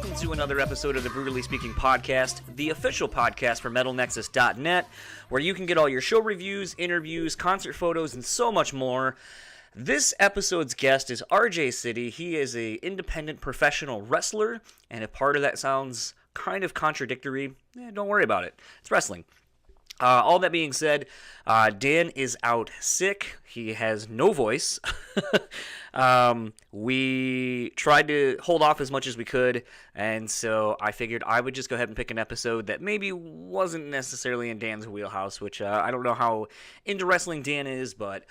welcome to another episode of the Brewtallyspeaking podcast, the official podcast for MetalNexus.net, where you can get all your show reviews, interviews, concert photos, and so much more. This episode's guest is RJ City. He is an independent professional wrestler, and if part of that sounds kind of contradictory, don't worry about it. It's wrestling. All that being said, Dan is out sick. He has no voice. We tried to hold off as much as we could, and so I figured I would just go ahead and pick an episode that maybe wasn't necessarily in Dan's wheelhouse, which I don't know how into wrestling Dan is, but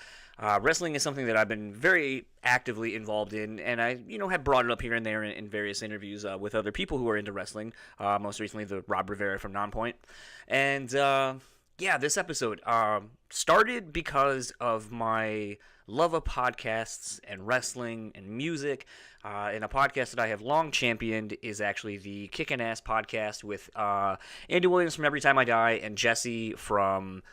wrestling is something that I've been very actively involved in, and I, have brought it up here and there in various interviews with other people who are into wrestling, most recently the Rob Rivera from Nonpoint, and this episode started because of my love of podcasts and wrestling and music, and a podcast that I have long championed is actually the Kickin' Ass podcast with Andy Williams from Every Time I Die and Jesse from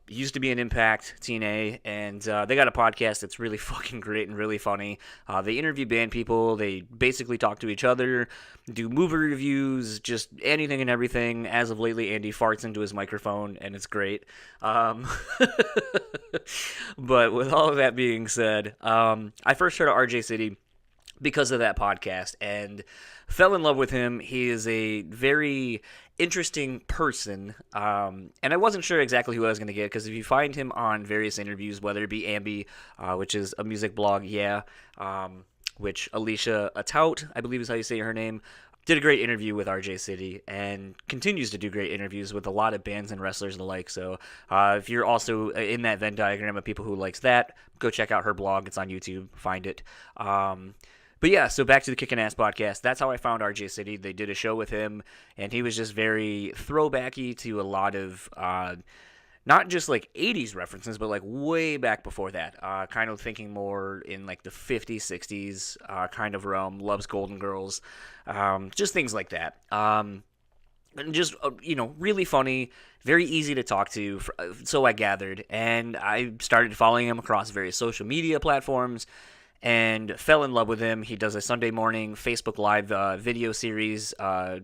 used to be an Impact TNA, and they got a podcast that's really fucking great and really funny. They interview band people, they basically talk to each other, do movie reviews, just anything and everything. As of lately, Andy farts into his microphone, and it's great. But with all of that being said, I first heard of RJ City because of that podcast, and fell in love with him. He is a very interesting person, and I wasn't sure exactly who I was going to get, because if you find him on various interviews, whether it be Ambi, which is a music blog, which Alicia Atout, I believe is how you say her name, did a great interview with RJ City, and continues to do great interviews with a lot of bands and wrestlers alike, so if you're also in that Venn diagram of people who likes that, go check out her blog. It's on YouTube, find it. But yeah, so back to the Kickin' Ass podcast. That's how I found RJ City. They did a show with him, and he was just very throwbacky to a lot of, not just like 80s references, but like way back before that. Kind of thinking more in like the 50s, 60s kind of realm. Loves Golden Girls, just things like that. And just, really funny, very easy to talk to, so I gathered. And I started following him across various social media platforms, and fell in love with him. He does a Sunday morning Facebook Live video series,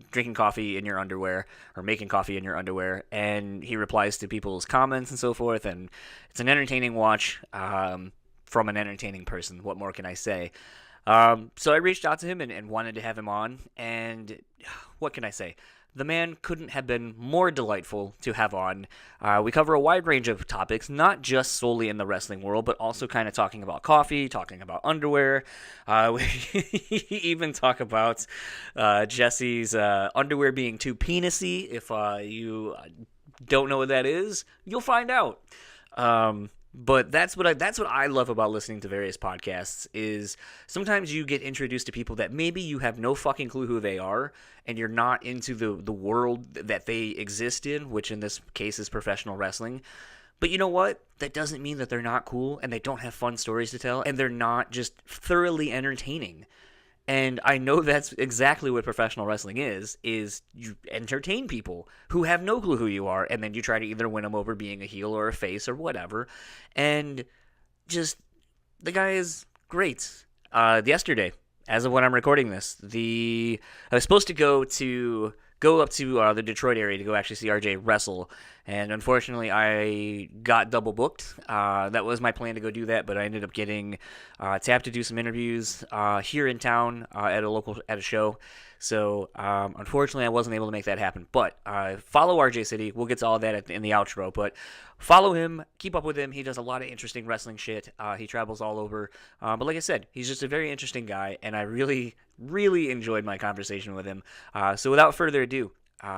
drinking coffee in your underwear, or making coffee in your underwear, and he replies to people's comments and so forth, and it's an entertaining watch from an entertaining person. What more can I say? So I reached out to him and wanted to have him on, and what can I say? The man couldn't have been more delightful to have on. We cover a wide range of topics, not just solely in the wrestling world, but also kind of talking about coffee, talking about underwear. We even talk about Jesse's underwear being too penisy. If you don't know what that is, you'll find out. But that's what I love about listening to various podcasts, is sometimes you get introduced to people that maybe you have no fucking clue who they are, and you're not into the world that they exist in, which in this case is professional wrestling. But you know what? That doesn't mean that they're not cool, and they don't have fun stories to tell, and they're not just thoroughly entertaining. And I know that's exactly what professional wrestling is you entertain people who have no clue who you are, and then you try to either win them over being a heel or a face or whatever. And just, the guy is great. Yesterday, as of when I'm recording this, I was supposed to go up to the Detroit area to go actually see RJ wrestle, and unfortunately I got double booked. That was my plan to go do that, but I ended up getting tapped to do some interviews here in town at a show. So unfortunately I wasn't able to make that happen. But follow RJ City. We'll get to all that in the outro, but follow him, keep up with him. He does a lot of interesting wrestling shit. He travels all over. But like I said, he's just a very interesting guy, and I really, really enjoyed my conversation with him. So without further ado,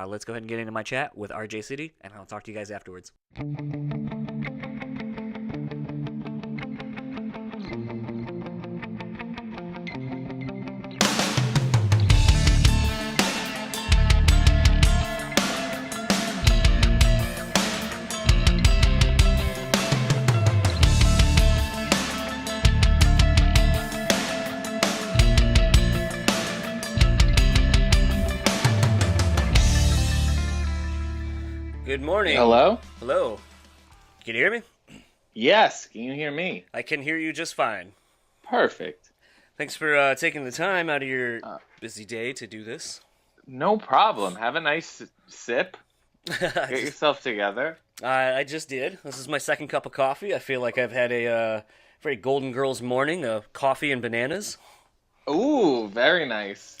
let's go ahead and get into my chat with RJ City, and I'll talk to you guys afterwards. Good morning. Hello? Hello. Can you hear me? Yes. Can you hear me? I can hear you just fine. Perfect. Thanks for taking the time out of your busy day to do this. No problem. Have a nice sip. I Get just, yourself together. I just did. This is my second cup of coffee. I feel like I've had a very Golden Girls morning of coffee and bananas. Ooh, very nice.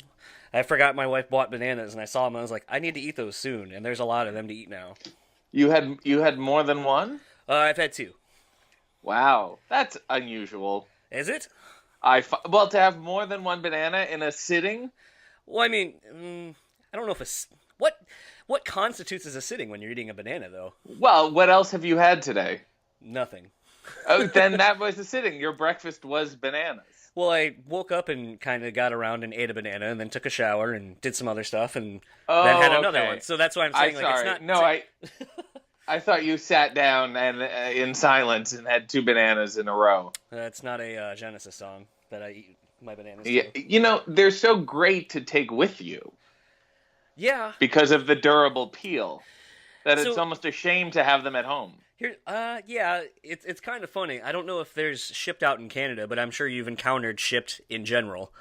I forgot my wife bought bananas, and I saw them, and I was like, I need to eat those soon, and there's a lot of them to eat now. You had more than one? I've had two. Wow, that's unusual. Is it? Well, to have more than one banana in a sitting? Well, I mean, I don't know if what constitutes as a sitting when you're eating a banana, though? Well, what else have you had today? Nothing. Oh, then that was a sitting. Your breakfast was bananas. Well, I woke up and kind of got around and ate a banana, and then took a shower and did some other stuff, and then had another okay. one. So that's why I'm saying, Sorry. it's not. No, I thought you sat down and in silence and had two bananas in a row. That's not a Genesis song that I eat my bananas Yeah, to. they're so great to take with you Yeah. because of the durable peel that it's So- almost a shame to have them at home. Here, yeah, it's kind of funny. I don't know if there's shipped out in Canada, but I'm sure you've encountered shipped in general.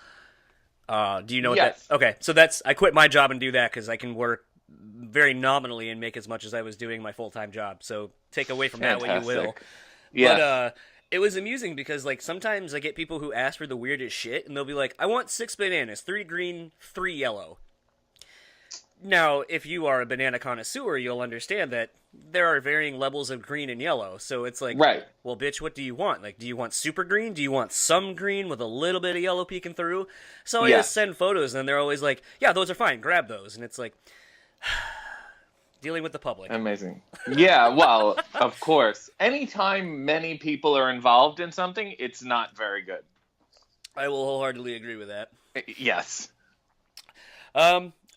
Do you know what Yes. that? Okay, so I quit my job and do that because I can work very nominally and make as much as I was doing my full-time job. So take away from that what you will. Fantastic. Yes. But it was amusing because like sometimes I get people who ask for the weirdest shit, and they'll be like, "I want 6 bananas, 3 green, 3 yellow." Now, if you are a banana connoisseur, you'll understand that there are varying levels of green and yellow. So it's like, Right. well, bitch, what do you want? Like, do you want super green? Do you want some green with a little bit of yellow peeking through? So I Yeah. just send photos, and they're always like, yeah, those are fine. Grab those. And it's like, dealing with the public. Amazing. Yeah, well, of course. Anytime many people are involved in something, it's not very good. I will wholeheartedly agree with that. Yes.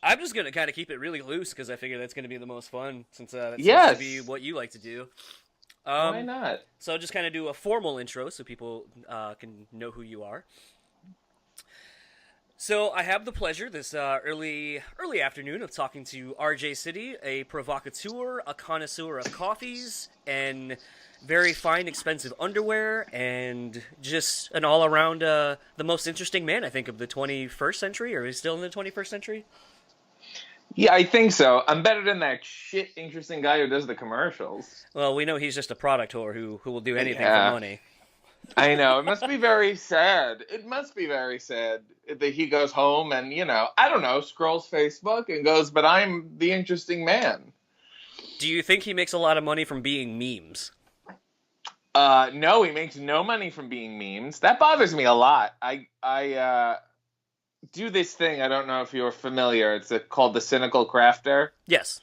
I'm just going to kind of keep it really loose because I figure that's going to be the most fun since that seems Yes. to be what you like to do. Why not? So I'll just kind of do a formal intro so people can know who you are. So I have the pleasure this early afternoon of talking to RJ City, a provocateur, a connoisseur of coffees, and very fine, expensive underwear, and just an all-around the most interesting man, I think, of the 21st century. Or is he still in the 21st century? Yeah, I think so. I'm better than that shit interesting guy who does the commercials. Well, we know he's just a product whore who will do anything Yeah. for money. I know. It must be very sad. It must be very sad that he goes home and, I don't know, scrolls Facebook and goes, but I'm the interesting man. Do you think he makes a lot of money from being memes? No, he makes no money from being memes. That bothers me a lot. I do this thing. I don't know if you're familiar. It's called the Cynical Crafter. Yes.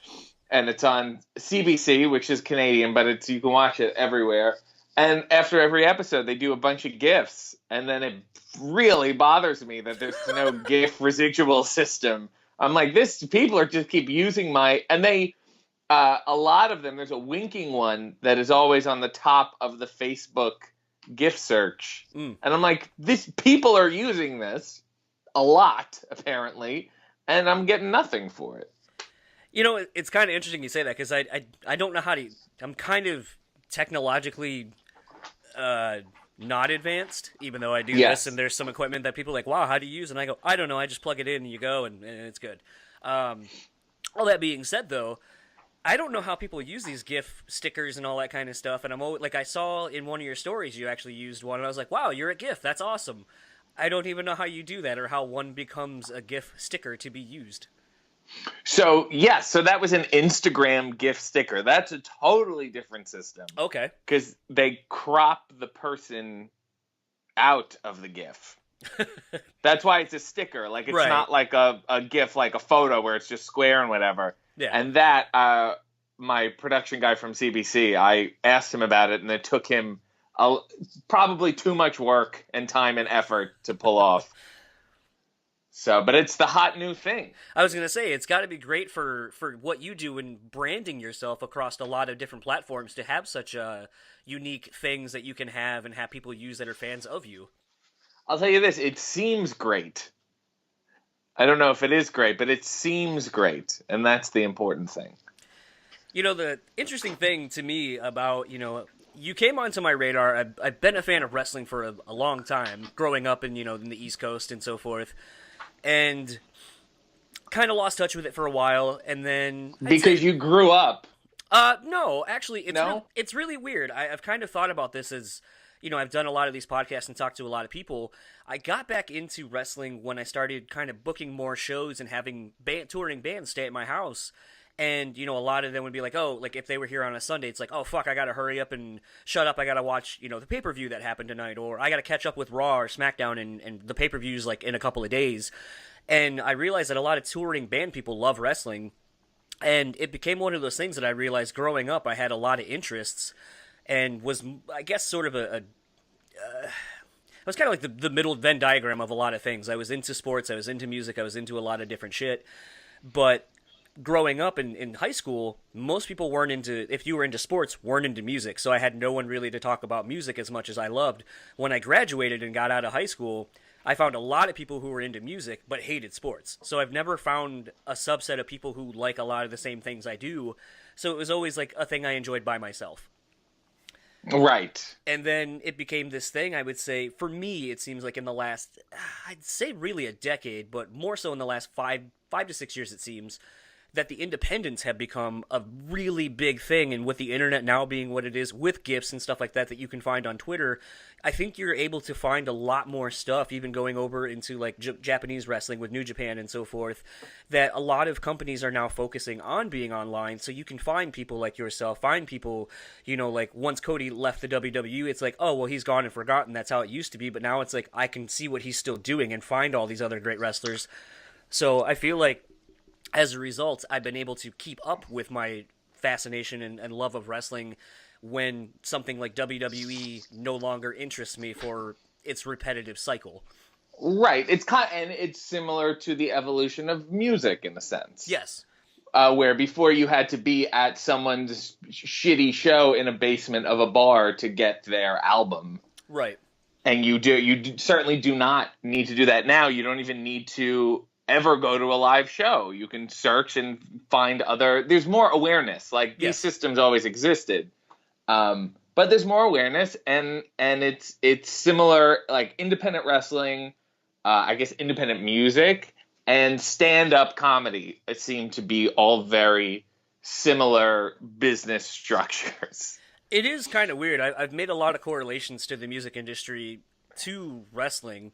And it's on CBC, which is Canadian, but you can watch it everywhere. And after every episode, they do a bunch of GIFs. And then it really bothers me that there's no GIF residual system. I'm like, people are just keep using and they, a lot of them, there's a winking one that is always on the top of the Facebook GIF search. And I'm like, people are using this a lot, apparently, and I'm getting nothing for it. It's kind of interesting you say that because I don't know how to. I'm kind of technologically not advanced, even though I do Yes. this, and there's some equipment that people are like, wow, how do you use? And I go, I don't know, I just plug it in and you go, and it's good. All that being said, though, I don't know how people use these GIF stickers and all that kind of stuff, and I'm always, like, I saw in one of your stories you actually used one, and I was like, wow, you're a GIF, that's awesome. I don't even know how you do that or how one becomes a GIF sticker to be used. So, yes, so that was an Instagram GIF sticker. That's a totally different system. Okay. Because they crop the person out of the GIF. That's why it's a sticker. Like, it's Right. not like a GIF, like a photo where it's just square and whatever. Yeah. And that, my production guy from CBC, I asked him about it, and it took him probably too much work and time and effort to pull off. So, but it's the hot new thing. I was going to say, it's got to be great for what you do in branding yourself across a lot of different platforms to have such unique things that you can have and have people use that are fans of you. I'll tell you this, it seems great. I don't know if it is great, but it seems great, and that's the important thing. The interesting thing to me about, you came onto my radar. I've been a fan of wrestling for a long time, growing up in the East Coast and so forth. and kind of lost touch with it for a while, and then Because you grew up. No, actually, No? it's really weird. I've kind of thought about this as, I've done a lot of these podcasts and talked to a lot of people. I got back into wrestling when I started kind of booking more shows and having touring bands stay at my house. And, a lot of them would be like, oh, like if they were here on a Sunday, it's like, oh, fuck, I got to hurry up and shut up. I got to watch, the pay-per-view that happened tonight, or I got to catch up with Raw or SmackDown and the pay-per-views like in a couple of days. And I realized that a lot of touring band people love wrestling. And it became one of those things that I realized growing up I had a lot of interests and was, I guess, sort of I was kind of like the middle Venn diagram of a lot of things. I was into sports, I was into music, I was into a lot of different shit. But growing up in high school, most people weren't into, if you were into sports, weren't into music. So I had no one really to talk about music as much as I loved. When I graduated and got out of high school, I found a lot of people who were into music but hated sports. So I've never found a subset of people who like a lot of the same things I do. So it was always like a thing I enjoyed by myself. Right. And then it became this thing, I would say, for me, it seems like in the last, I'd say really a decade, but more so in the last 5 to 6 years, it seems, that the independents have become a really big thing. And with the internet now being what it is, with GIFs and stuff like that you can find on Twitter, I think you're able to find a lot more stuff, even going over into like Japanese wrestling with New Japan and so forth, that a lot of companies are now focusing on being online. So you can find people like yourself, find people, like once Cody left the WWE, it's like, oh, well, he's gone and forgotten. That's how it used to be. But now it's like, I can see what he's still doing and find all these other great wrestlers. So I feel like, as a result, I've been able to keep up with my fascination and love of wrestling when something like WWE no longer interests me for its repetitive cycle. Right. And it's similar to the evolution of music in a sense. Yes. Where before you had to be at someone's shitty show in a basement of a bar to get their album. Right. And you certainly do not need to do that now. You don't even need to ever go to a live show. You can search and find there's more awareness. Like these systems always existed. But there's more awareness and it's similar, like independent wrestling, I guess independent music and stand-up comedy. It seemed to be all very similar business structures. It is kind of weird. I've made a lot of correlations to the music industry to wrestling.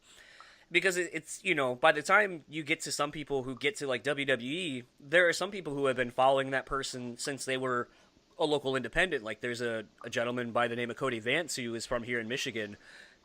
Because it's, by the time you get to some people who get to, like, WWE, there are some people who have been following that person since they were a local independent. Like, there's a gentleman by the name of Cody Vance who is from here in Michigan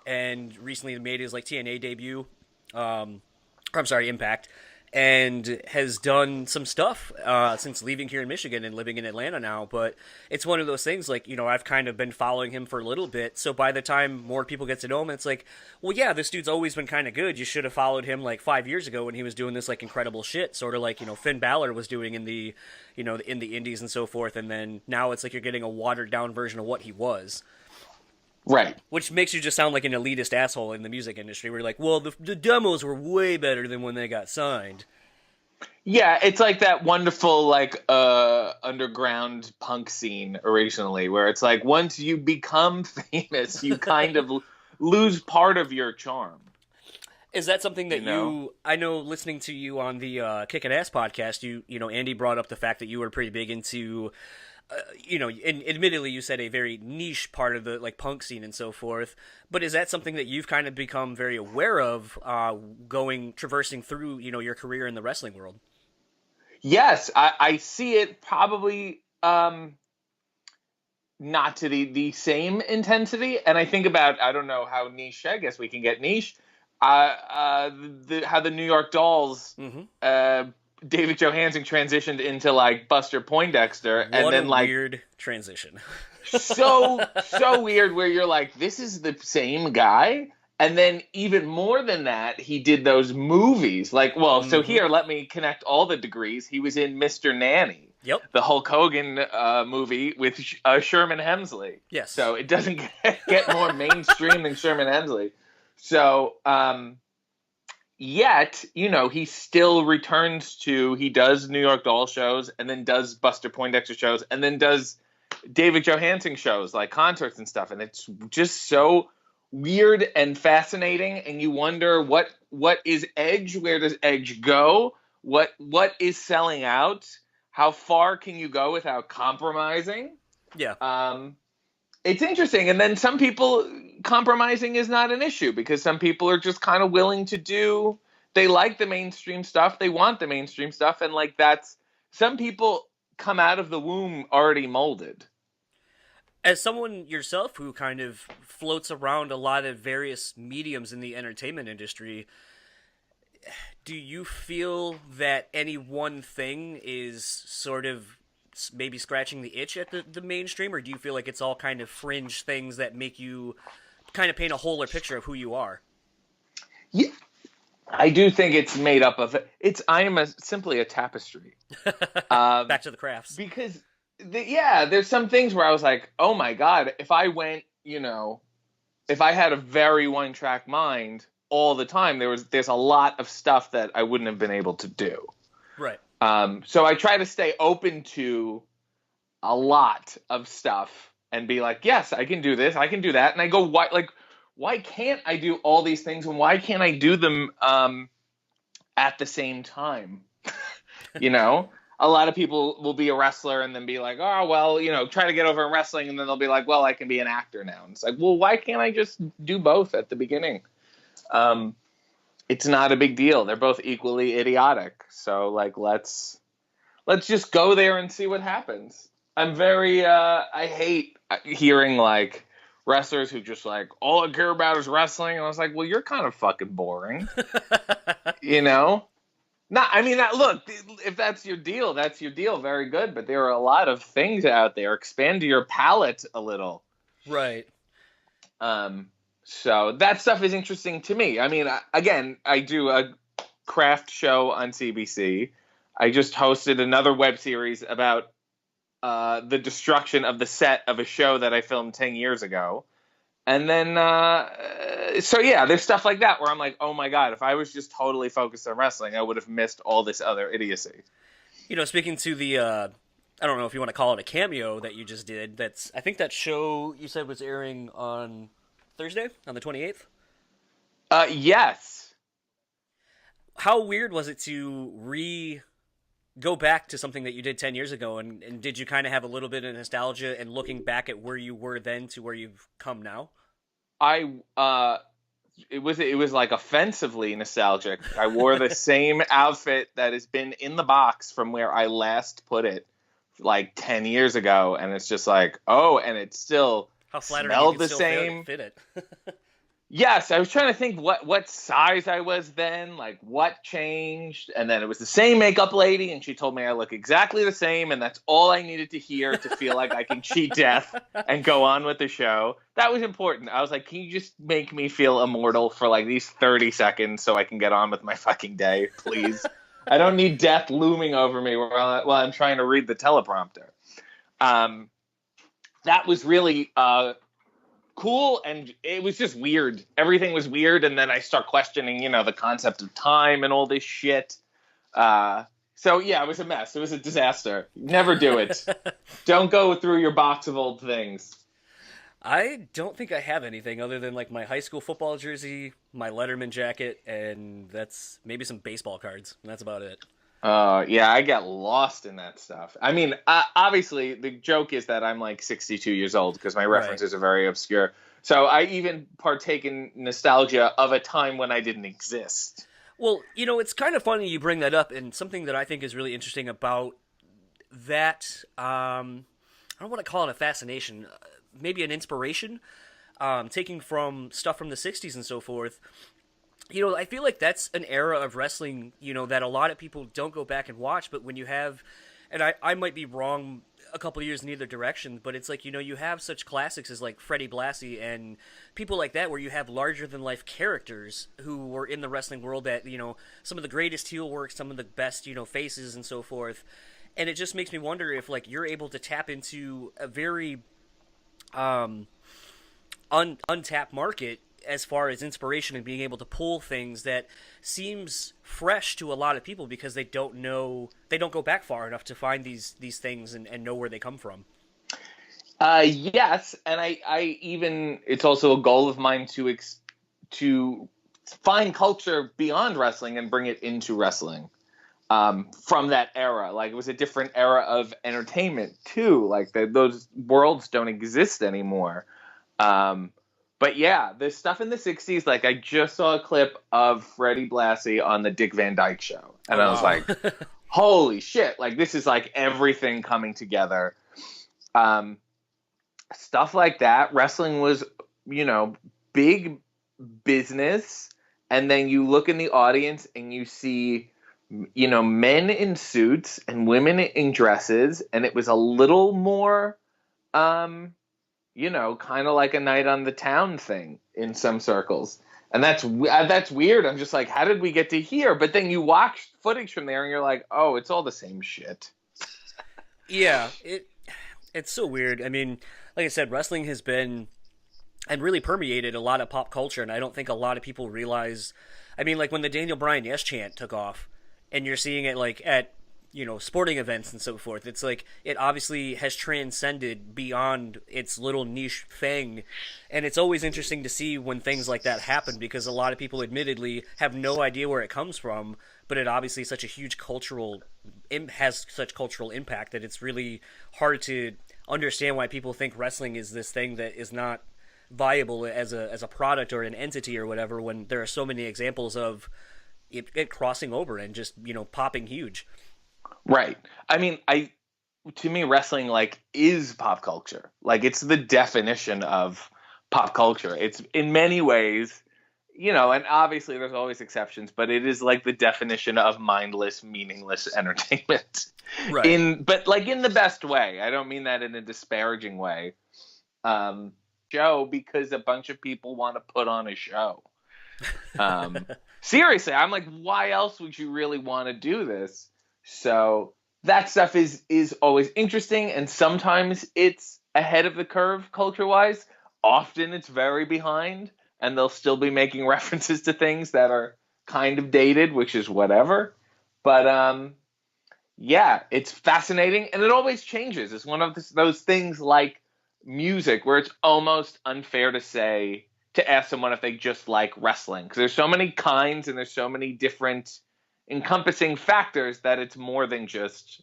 and recently made his, like, TNA debut. Impact. And has done some stuff since leaving here in Michigan and living in Atlanta now. But it's one of those things, like, I've kind of been following him for a little bit. So by the time more people get to know him, it's like, well, yeah, this dude's always been kind of good. You should have followed him, like, 5 years ago when he was doing this, like, incredible shit. Sort of like, Finn Balor was doing in the, in the indies and so forth. And then now it's like you're getting a watered-down version of what he was. Right. Which makes you just sound like an elitist asshole in the music industry. Where you're like, well, the demos were way better than when they got signed. Yeah, it's like that wonderful, like, underground punk scene originally, where it's like once you become famous, you kind of lose part of your charm. Is that something that I know listening to you on the Kickin' Ass podcast, Andy brought up the fact that you were pretty big into... and admittedly you said a very niche part of the like punk scene and so forth, but is that something that you've kind of become very aware of traversing through, your career in the wrestling world? Yes, I see it probably not to the same intensity. And I think about, I don't know how niche, I guess we can get niche, how the New York Dolls, David Johansen transitioned into like Buster Poindexter, and then like weird transition. so weird where you're like, this is the same guy, and then even more than that, he did those movies. Like, well, so here, let me connect all the degrees. He was in Mr. Nanny, the Hulk Hogan movie with Sherman Hemsley. Yes. So it doesn't get more mainstream than Sherman Hemsley. So. Yet, he still returns he does New York Doll shows and then does Buster Poindexter shows and then does David Johansen shows like concerts and stuff. And it's just so weird and fascinating, and you wonder what is Edge, where does Edge go, what is selling out, how far can you go without compromising. Yeah. It's interesting, and then some people, compromising is not an issue because some people are just kind of willing to do, they like the mainstream stuff, they want the mainstream stuff, and like that's, some people come out of the womb already molded. As someone yourself who kind of floats around a lot of various mediums in the entertainment industry, do you feel that any one thing is sort of maybe scratching the itch at the mainstream, or do you feel like it's all kind of fringe things that make you kind of paint a wholer picture of who you are? Yeah, I do think it's made up of, it's, I am simply a tapestry. Back to the crafts. Because yeah, there's some things where I was like, oh my God, if I went, if I had a very one track mind all the time, there's a lot of stuff that I wouldn't have been able to do. Right. So I try to stay open to a lot of stuff and be like, yes, I can do this, I can do that. And I go, why can't I do all these things, and why can't I do them at the same time? A lot of people will be a wrestler and then be like, oh, well, try to get over in wrestling. And then they'll be like, well, I can be an actor now. And it's like, well, why can't I just do both at the beginning? It's not a big deal. They're both equally idiotic. So like, let's just go there and see what happens. I'm very, I hate hearing like wrestlers who just like, all I care about is wrestling. And I was like, well, you're kind of fucking boring, Look, if that's your deal, that's your deal. Very good. But there are a lot of things out there. Expand your palette a little. Right. So that stuff is interesting to me. I do a craft show on CBC. I just hosted another web series about the destruction of the set of a show that I filmed 10 years ago. And then, there's stuff like that where I'm like, oh my God, if I was just totally focused on wrestling, I would have missed all this other idiocy. Speaking to the, I don't know if you want to call it a cameo that you just did, I think that show you said was airing on Thursday, on the 28th? Yes. How weird was it to go back to something that you did 10 years ago, and did you kind of have a little bit of nostalgia and looking back at where you were then to where you've come now? It was like offensively nostalgic. I wore the same outfit that has been in the box from where I last put it like 10 years ago, and it's just like, oh, and it still smelled the same. Fit it. Yes, I was trying to think what size I was then, like what changed, and then it was the same makeup lady, and she told me I look exactly the same, and that's all I needed to hear to feel like I can cheat death and go on with the show. That was important. I was like, can you just make me feel immortal for like these 30 seconds so I can get on with my fucking day, please? I don't need death looming over me while I'm trying to read the teleprompter. That was really cool, and it was just weird. Everything was weird, and then I start questioning, the concept of time and all this shit. So yeah, it was a mess. It was a disaster. Never do it. Don't go through your box of old things. I don't think I have anything other than like my high school football jersey, my Letterman jacket, and that's maybe some baseball cards. And that's about it. Yeah, I get lost in that stuff. Obviously, the joke is that I'm like 62 years old because my references are very obscure. So I even partake in nostalgia of a time when I didn't exist. Well, it's kind of funny you bring that up, and something that I think is really interesting about that, I don't want to call it a fascination, maybe an inspiration, taking from stuff from the 60s and so forth. I feel like that's an era of wrestling, that a lot of people don't go back and watch, but when you have, and I might be wrong a couple of years in either direction, but it's like, you have such classics as like Freddie Blassie and people like that, where you have larger than life characters who were in the wrestling world that, some of the greatest heel work, some of the best, faces and so forth. And it just makes me wonder if like you're able to tap into a very untapped market as far as inspiration and being able to pull things that seems fresh to a lot of people because they don't go back far enough to find these things and know where they come from. Yes, and I even it's also a goal of mine to find culture beyond wrestling and bring it into wrestling. From that era, like it was a different era of entertainment too. Like those worlds don't exist anymore. Um, but yeah, the stuff in the '60s, like I just saw a clip of Freddie Blassie on the Dick Van Dyke Show, and Oh I was wow. like, holy shit! Like this is like everything coming together. Um, Stuff like that. Wrestling was, you know, big business. And then you look in the audience and you see, you know, men in suits and women in dresses. And it was a little more, um, you know, kind of like a night on the town thing in some circles. And that's weird. I'm just like, how did we get to here? But then you watch footage from there and you're like, oh, it's all the same shit. Yeah, it's so weird. I mean, like I said, wrestling has been and really permeated a lot of pop culture, and I don't think a lot of people realize. I mean, like when the Daniel Bryan Yes chant took off, and you're seeing it like at sporting events and so forth. It's like it obviously has transcended beyond its little niche thing, and it's always interesting to see when things like that happen because a lot of people, admittedly, have no idea where it comes from, but it obviously such a huge cultural has such cultural impact that it's really hard to understand why people think wrestling is this thing that is not viable as a product or an entity or whatever when there are so many examples of it crossing over and just popping huge. Right. I mean, I to me wrestling like is pop culture. Like it's the definition of pop culture. It's in many ways, you know, and obviously there's always exceptions, but it is like the definition of mindless, meaningless entertainment. Right. In but like in the best way. I don't mean that in a disparaging way. Um Show because a bunch of people want to put on a show. Um Seriously, I'm like, why else would you really want to do this? So that stuff is always interesting, and sometimes it's ahead of the curve culture wise. Often it's very behind, and they'll still be making references to things that are kind of dated, which is whatever. But yeah, it's fascinating, and it always changes. It's one of those things like music, where it's almost unfair to ask someone if they just like wrestling, because there's so many kinds and there's so many different encompassing factors that it's more than just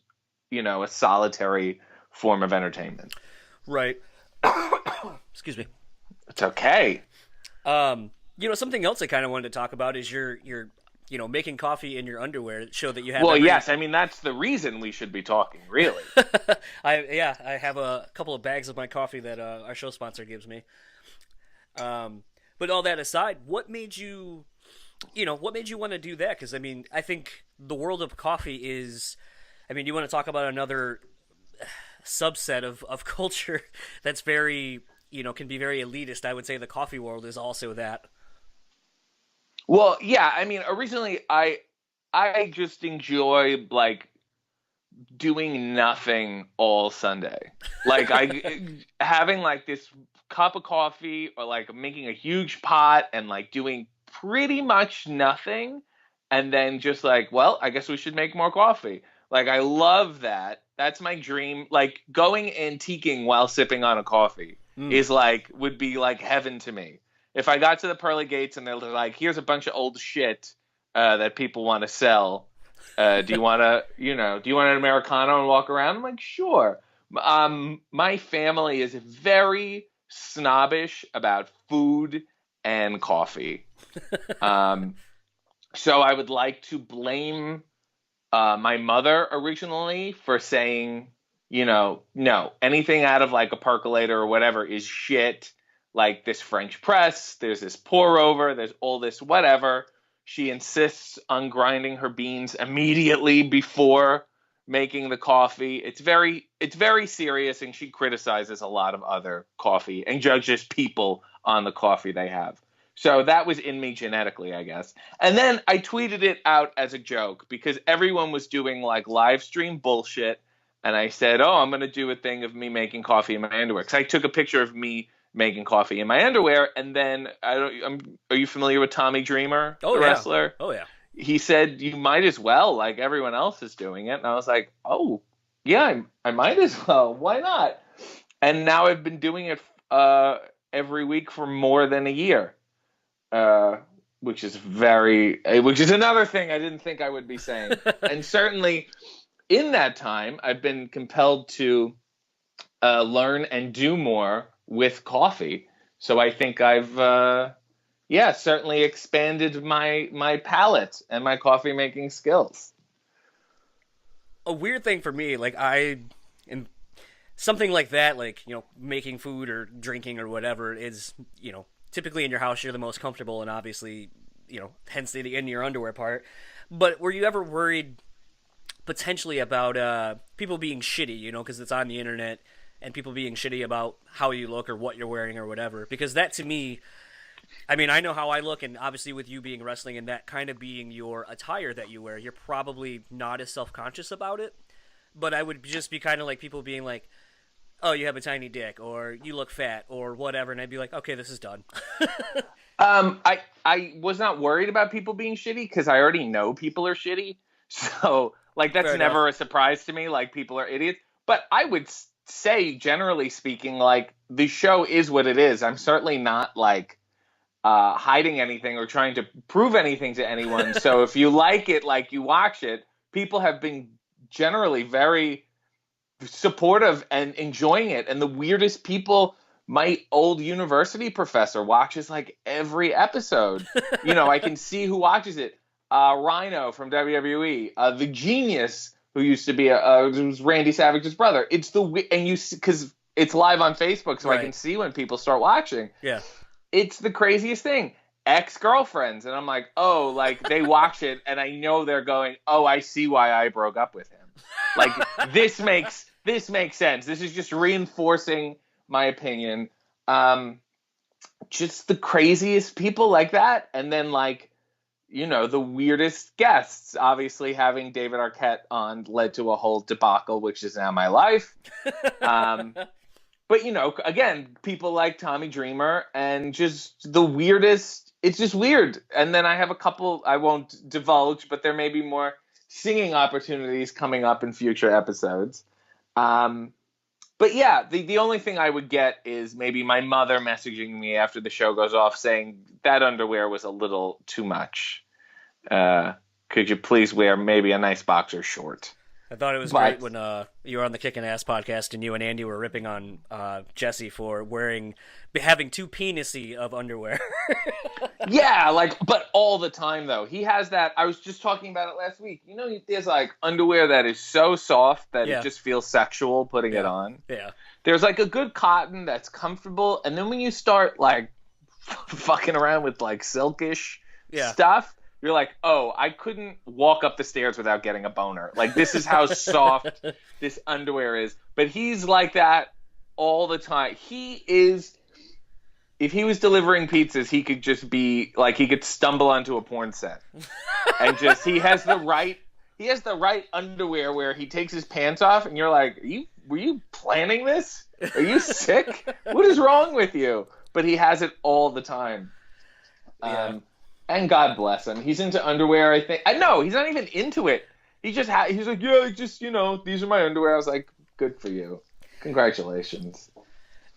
a solitary form of entertainment. Right. Excuse me. It's okay. Something else I kind of wanted to talk about is your making coffee in your underwear. Show that you have. Well, yes, I mean that's the reason we should be talking, really. I have a couple of bags of my coffee that our show sponsor gives me. But all that aside, what made you want to do that? Because I mean, I think the world of coffee is. I mean, you want to talk about another subset of culture that's very can be very elitist. I would say the coffee world is also that. Well, yeah, I mean, originally I just enjoy like doing nothing all Sunday. Like I having like this cup of coffee or like making a huge pot and like doing pretty much nothing and then just like, well, I guess we should make more coffee. Like I love that. That's my dream. Like going antiquing while sipping on a coffee Mm. is like would be like heaven to me. If I got to the pearly gates and they're like, here's a bunch of old shit that people want to sell. Do you want to, do you want an Americano and walk around? I'm like, sure. My family is very snobbish about food and coffee. So I would like to blame my mother originally for saying, no, anything out of like a percolator or whatever is shit. Like this French press, there's this pour over, there's all this whatever. She insists on grinding her beans immediately before making the coffee. It's very serious, and she criticizes a lot of other coffee and judges people on the coffee they have. So that was in me genetically, I guess. And then I tweeted it out as a joke because everyone was doing like live stream bullshit. And I said, oh, I'm going to do a thing of me making coffee in my underwear. Because I took a picture of me making coffee in my underwear. And then, are you familiar with Tommy Dreamer, Oh the yeah. wrestler? Oh yeah. He said, you might as well, like everyone else is doing it. And I was like, oh, yeah, I might as well. Why not? And now I've been doing it every week for more than a year, uh, which is which is another thing I didn't think I would be saying. And certainly in that time, I've been compelled to learn and do more with coffee. So I think I've certainly expanded my palate and my coffee making skills. A weird thing for me, like I am something like that, like, making food or drinking or whatever is, typically in your house you're the most comfortable, and obviously, hence the in your underwear part. But were you ever worried potentially about people being shitty, because it's on the internet, and people being shitty about how you look or what you're wearing or whatever? Because that, to me, I mean, I know how I look, and obviously with you being wrestling and that kind of being your attire that you wear, you're probably not as self-conscious about it. But I would just be kind of like people being like, oh, you have a tiny dick, or you look fat, or whatever, and I'd be like, okay, this is done. I was not worried about people being shitty because I already know people are shitty. So, like, that's Fair never enough. a surprise to me. Like, people are idiots. But I would say, generally speaking, like, the show is what it is. I'm certainly not, like, hiding anything or trying to prove anything to anyone. So if you like it, like, you watch it, people have been generally very supportive and enjoying it. And the weirdest people, my old university professor watches like every episode. I can see who watches it. Rhino from WWE, the Genius who used to be was Randy Savage's brother. It's and you because it's live on Facebook, so I can Right. see when people start watching. Yeah. It's the craziest thing. Ex-girlfriends, and I'm like, oh, like they watch it, and I know they're going, oh, I see why I broke up with him. Like this makes sense. This is just reinforcing my opinion. Just the craziest people like that, and then like, the weirdest guests. Obviously, having David Arquette on led to a whole debacle, which is now my life. But again, people like Tommy Dreamer and just the weirdest. It's just weird. And then I have a couple I won't divulge, but there may be more singing opportunities coming up in future episodes. But yeah, the only thing I would get is maybe my mother messaging me after the show goes off saying that underwear was a little too much. Could you please wear maybe a nice boxer short? I thought it was But great when you were on the Kickin' Ass podcast and you and Andy were ripping on Jesse for having too penisy of underwear. yeah, like, but all the time though. He has that. I was just talking about it last week. There's like underwear that is so soft that Yeah. it just feels sexual putting it Yeah. on. Yeah. There's like a good cotton that's comfortable, and then when you start like fucking around with like silkish Yeah. stuff, you're like, oh, I couldn't walk up the stairs without getting a boner. Like, this is how soft this underwear is. But he's like that all the time. If he was delivering pizzas, he could just be like, he could stumble onto a porn set. And just, he has the right underwear where he takes his pants off, and you're like, were you planning this? Are you sick? What is wrong with you? But he has it all the time. Yeah. And God bless him. He's into underwear, I think. I know, he's not even into it. He's like, yeah, just, these are my underwear. I was like, good for you. Congratulations.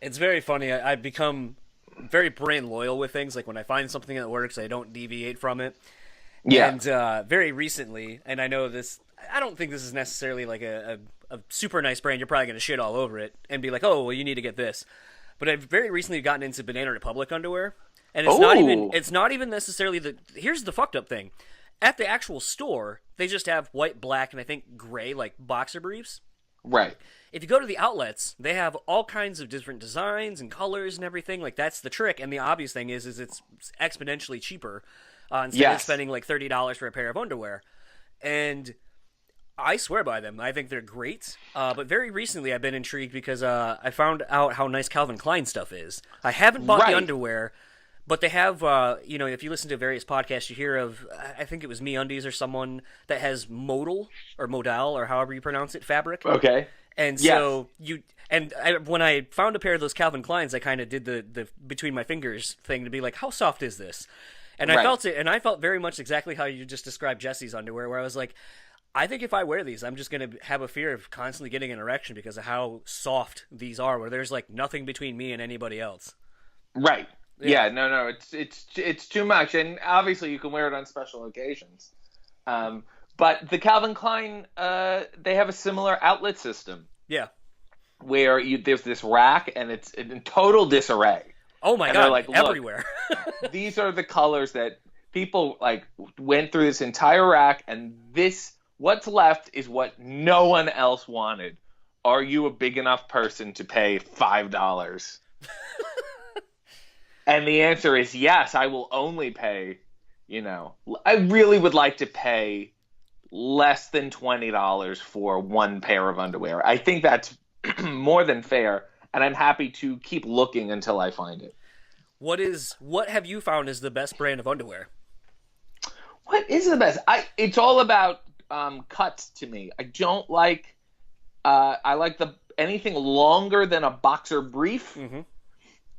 It's very funny. I've become very brand loyal with things. Like when I find something that works, I don't deviate from it. Yeah. And very recently, and I know this, I don't think this is necessarily like a super nice brand. You're probably going to shit all over it and be like, oh, well, you need to get this. But I've very recently gotten into Banana Republic underwear. And it's not even necessarily here's the fucked up thing. At the actual store, they just have white, black, and I think gray, like boxer briefs. Right. If you go to the outlets, they have all kinds of different designs and colors and everything. Like, that's the trick. And the obvious thing is it's exponentially cheaper instead of spending like $30 for a pair of underwear. And I swear by them. I think they're great. But very recently, I've been intrigued because I found out how nice Calvin Klein stuff is. I haven't bought the underwear. But they have, if you listen to various podcasts, you hear of, I think it was MeUndies or someone that has modal or modal or however you pronounce it, fabric. Okay. And so when I found a pair of those Calvin Kleins, I kind of did the between my fingers thing to be like, how soft is this? And I felt it, and I felt very much exactly how you just described Jesse's underwear, where I was like, I think if I wear these, I'm just going to have a fear of constantly getting an erection because of how soft these are, where there's like nothing between me and anybody else. Right. Yeah. Yeah, no, it's too much, and obviously you can wear it on special occasions. But the Calvin Klein, they have a similar outlet system Yeah. where there's this rack and it's in total disarray. Oh my And God, they're like, look, everywhere. these are the colors that people like went through this entire rack, and what's left is what no one else wanted. Are you a big enough person to pay $5? And the answer is yes, I will only pay, I really would like to pay less than $20 for one pair of underwear. I think that's more than fair, and I'm happy to keep looking until I find it. What have you found is the best brand of underwear? What is the best? It's all about cuts to me. I don't like I like anything longer than a boxer brief. Mm-hmm.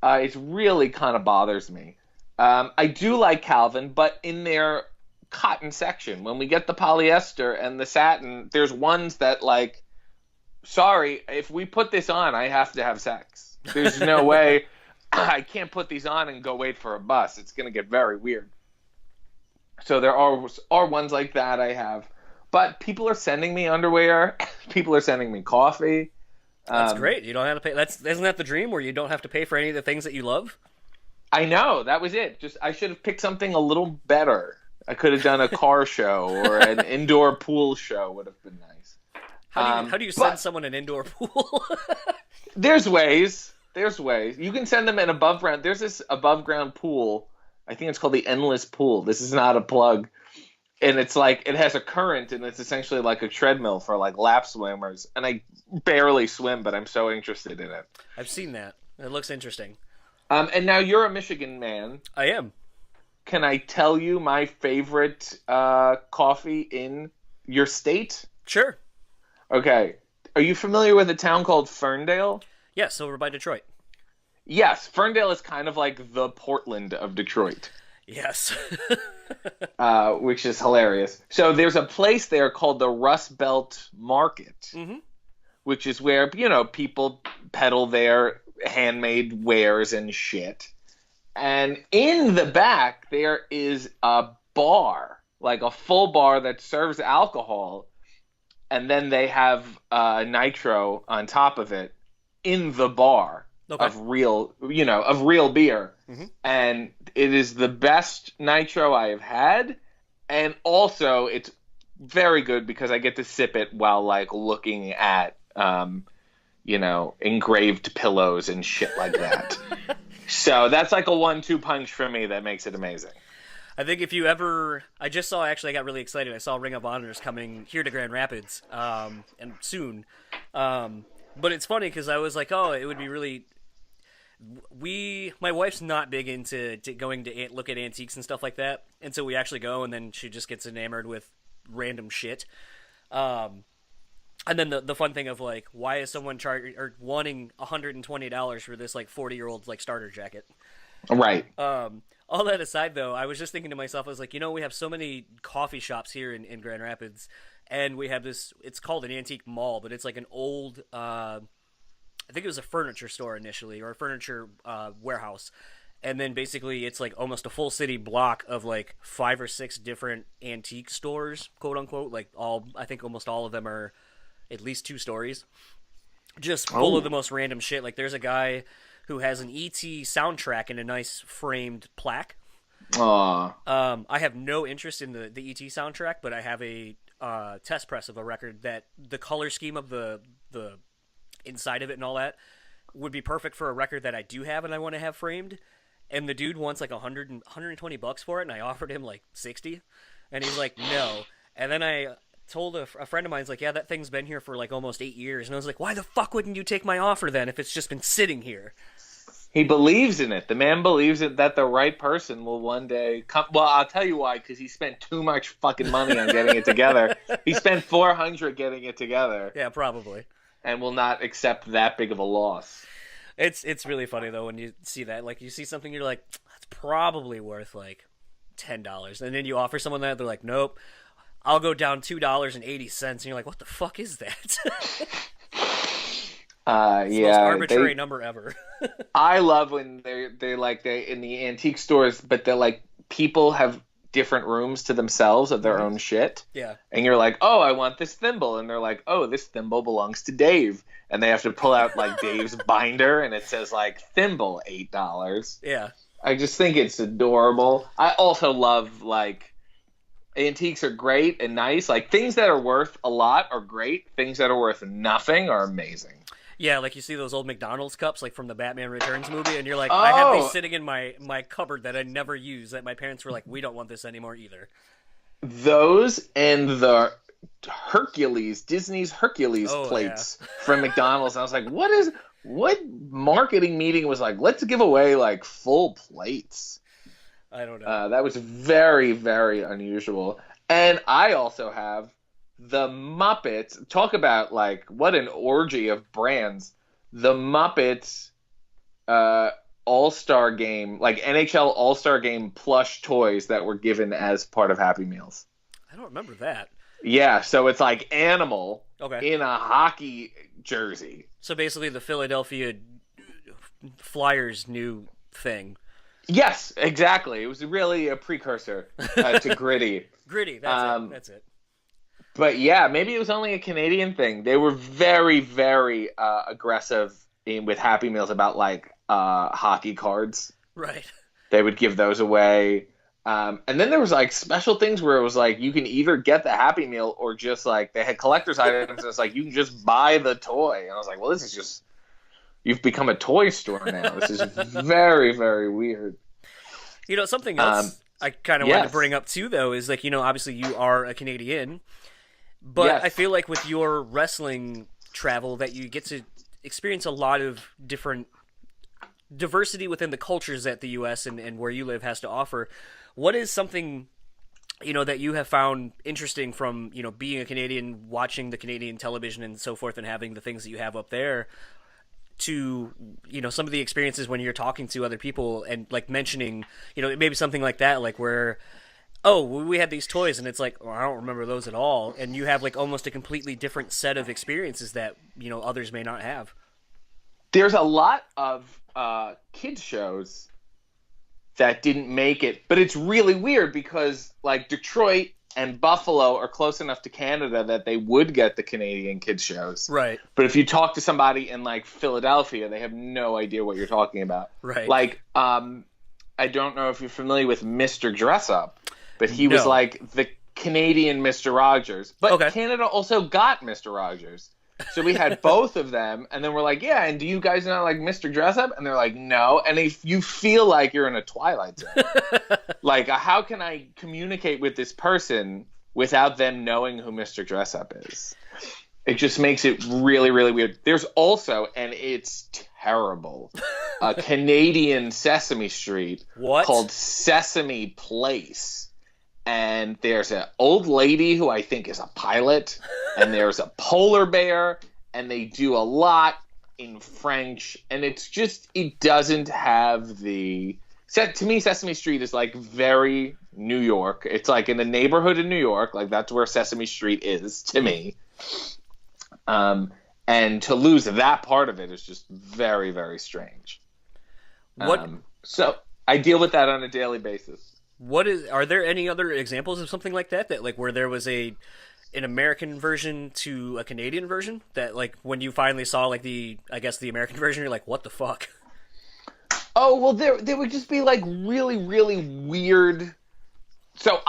It really kind of bothers me. I do like Calvin, but in their cotton section, when we get the polyester and the satin, there's ones that like, sorry, if we put this on, I have to have sex. There's no way. I can't put these on and go wait for a bus. It's going to get very weird. So there are ones like that I have. But people are sending me underwear. People are sending me coffee. That's great. You don't have to pay. Isn't that the dream where you don't have to pay for any of the things that you love? I know. That was it. I should have picked something a little better. I could have done a car show or an indoor pool show would have been nice. How do you send someone an indoor pool? There's ways. You can send them an above ground. There's this above ground pool. I think it's called the Endless Pool. This is not a plug. And it's like, it has a current, and it's essentially like a treadmill for like lap swimmers. And I barely swim, but I'm so interested in it. I've seen that. It looks interesting. And now you're a Michigan man. I am. Can I tell you my favorite coffee in your state? Sure. Okay. Are you familiar with a town called Ferndale? Yes, over by Detroit. Yes, Ferndale is kind of like the Portland of Detroit. Yes. Which is hilarious. So there's a place there called the Rust Belt Market, mm-hmm. which is where, people peddle their handmade wares and shit. And in the back, there is a bar, like a full bar that serves alcohol. And then they have nitro on top of it in the bar. Okay. Of real beer. Mm-hmm. And it is the best nitro I have had. And also it's very good because I get to sip it while like looking at, engraved pillows and shit like that. So that's like a 1-2 punch for me that makes it amazing. I think if you ever, I got really excited. I saw Ring of Honor is coming here to Grand Rapids, and soon. But it's funny because I was like, oh, it would be really, my wife's not big into going to look at antiques and stuff like that. And so we actually go, and then she just gets enamored with random shit. And then the fun thing of like, why is someone wanting $120 for this like 40-year-old like starter jacket? Right. All that aside, though, I was just thinking to myself, I was like, we have so many coffee shops here in Grand Rapids, and we have this, it's called an antique mall, but it's like an old, I think it was a furniture store initially, or a furniture warehouse. And then basically it's like almost a full city block of like 5 or 6 different antique stores, quote unquote. Like I think almost all of them are at least 2 stories. Just full of the most random shit. Like there's a guy who has an E.T. soundtrack in a nice framed plaque. Aww. I have no interest in the E.T. soundtrack, but I have a test press of a record that the color scheme of the inside of it and all that would be perfect for a record that I do have and I want to have framed. And the dude wants like $120 for it, and I offered him like 60, and he's like, no. And then I told a friend of mine, he's like, yeah, that thing's been here for like almost 8 years. And I was like, why the fuck wouldn't you take my offer then if it's just been sitting here? He believes in it. The man believes that the right person will one day come. Well, I'll tell you why, because he spent too much fucking money on getting it together. He spent $400 getting it together. Yeah, probably. And will not accept that big of a loss. It's really funny though when you see that. Like you see something, you're like, that's probably worth like $10, and then you offer someone that, they're like, nope. I'll go down $2.80, and you're like, what the fuck is that? It's the most arbitrary number ever. I love when they in the antique stores, but they're like people have different rooms to themselves of their own shit. Yeah. And you're like, oh, I want this thimble, and they're like, oh, this thimble belongs to Dave, and they have to pull out like Dave's binder, and it says like thimble $8. Yeah. I just think it's adorable. I also love like antiques are great and nice. Like things that are worth a lot are great. Things that are worth nothing are amazing. Yeah, like you see those old McDonald's cups, like from the Batman Returns movie, and you're like, I have these sitting in my cupboard that I never use, that my parents were like, we don't want this anymore either. Those and the Disney's Hercules plates from McDonald's. I was like, what marketing meeting was like, let's give away like full plates? I don't know. That was very, very unusual. And I also have the Muppets. Talk about like what an orgy of brands. The Muppets All-Star Game, like NHL All-Star Game plush toys that were given as part of Happy Meals. I don't remember that. Yeah, so it's like Animal in a hockey jersey. So basically the Philadelphia Flyers new thing. Yes, exactly. It was really a precursor to Gritty. Gritty, that's it. But yeah, maybe it was only a Canadian thing. They were very, very aggressive with Happy Meals about like hockey cards. Right. They would give those away. And then there was like special things where it was like you can either get the Happy Meal or just like they had collector's items. It's like you can just buy the toy. And I was like, well, this is just, you've become a toy store now. This is very, very weird. You know, something else I kind of wanted to bring up too, though, is like, you know, obviously you are a Canadian, but I feel like with your wrestling travel that you get to experience a lot of different diversity within the cultures that the U.S. and where you live has to offer. What is something, you know, that you have found interesting from, you know, being a Canadian, watching the Canadian television and so forth, and having the things that you have up there, to, you know, some of the experiences when you're talking to other people and like mentioning, you know, maybe something like that, like where, oh, we had these toys, and it's like, oh, I don't remember those at all, and you have like almost a completely different set of experiences that, you know, others may not have. There's a lot of kids shows that didn't make it, but it's really weird because like Detroit and Buffalo are close enough to Canada that they would get the Canadian kids shows. Right. But if you talk to somebody in like Philadelphia, they have no idea what you're talking about. Right. Like, I don't know if you're familiar with Mr. Dress Up, but he was like the Canadian Mr. Rogers. But Canada also got Mr. Rogers. So we had both of them, and then we're like, yeah, and do you guys not like Mr. Dress Up? And they're like, no. And if you feel like you're in a Twilight Zone. Like, how can I communicate with this person without them knowing who Mr. Dress Up is? It just makes it really, really weird. There's also, and it's terrible, a Canadian Sesame Street called Sesame Place. And there's an old lady who I think is a pilot, and there's a polar bear, and they do a lot in French, and it's just, it doesn't have the... To me, Sesame Street is like very New York. It's like in the neighborhood in New York, like that's where Sesame Street is to me. And to lose that part of it is just very, very strange. So I deal with that on a daily basis. Are there any other examples of something like that like where there was an American version to a Canadian version that like when you finally saw like the American version, you're like, what the fuck? Oh, well, there would just be like really, really weird. So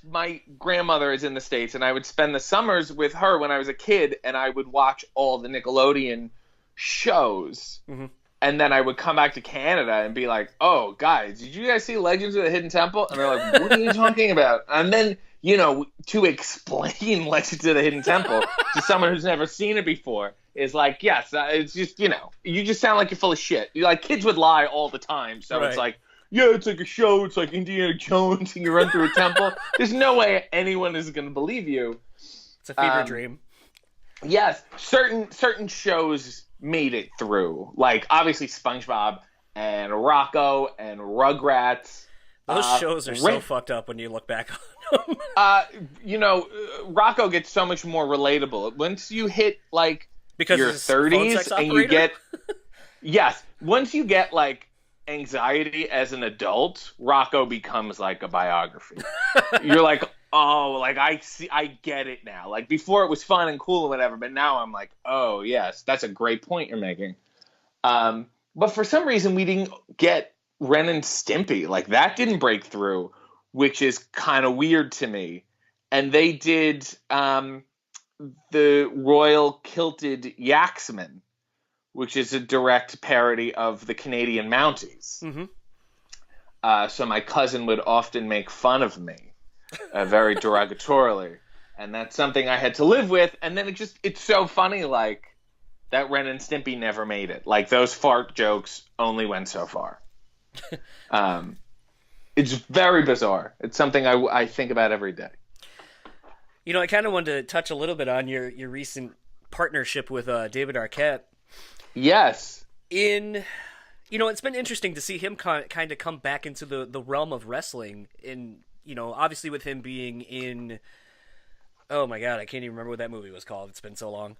my grandmother is in the States, and I would spend the summers with her when I was a kid, and I would watch all the Nickelodeon shows. Mm-hmm. And then I would come back to Canada and be like, oh, guys, did you guys see Legends of the Hidden Temple? And they're like, what are you talking about? And then, you know, to explain Legends of the Hidden Temple to someone who's never seen it before is like, yes, it's just, you know, you just sound like you're full of shit. Like, kids would lie all the time. So It's like, yeah, it's like a show. It's like Indiana Jones and you run through a temple. There's no way anyone is going to believe you. It's a fever dream. Yes. Certain shows made it through, like obviously SpongeBob and Rocco and Rugrats. Those shows are so fucked up when you look back on Rocco gets so much more relatable once you hit like Because your his phone 30s sex and you operator? get yes, once you get like anxiety as an adult, Rocco becomes like a biography. You're like, oh, like I get it now. Like before it was fun and cool and whatever, but now I'm like, oh yes, that's a great point you're making. But for some reason we didn't get Ren and Stimpy. Like that didn't break through, which is kind of weird to me. And they did the Royal Kilted Yaxman, which is a direct parody of the Canadian Mounties. Mm-hmm. So my cousin would often make fun of me, very derogatorily, and that's something I had to live with. And then it's so funny, like that Ren and Stimpy never made it. Like those fart jokes only went so far. It's very bizarre. It's something I think about every day. I kind of wanted to touch a little bit on your recent partnership with David Arquette. Yes. It's been interesting to see him kind of come back into the realm of wrestling. Obviously with him being in, oh my God, I can't even remember what that movie was called. It's been so long.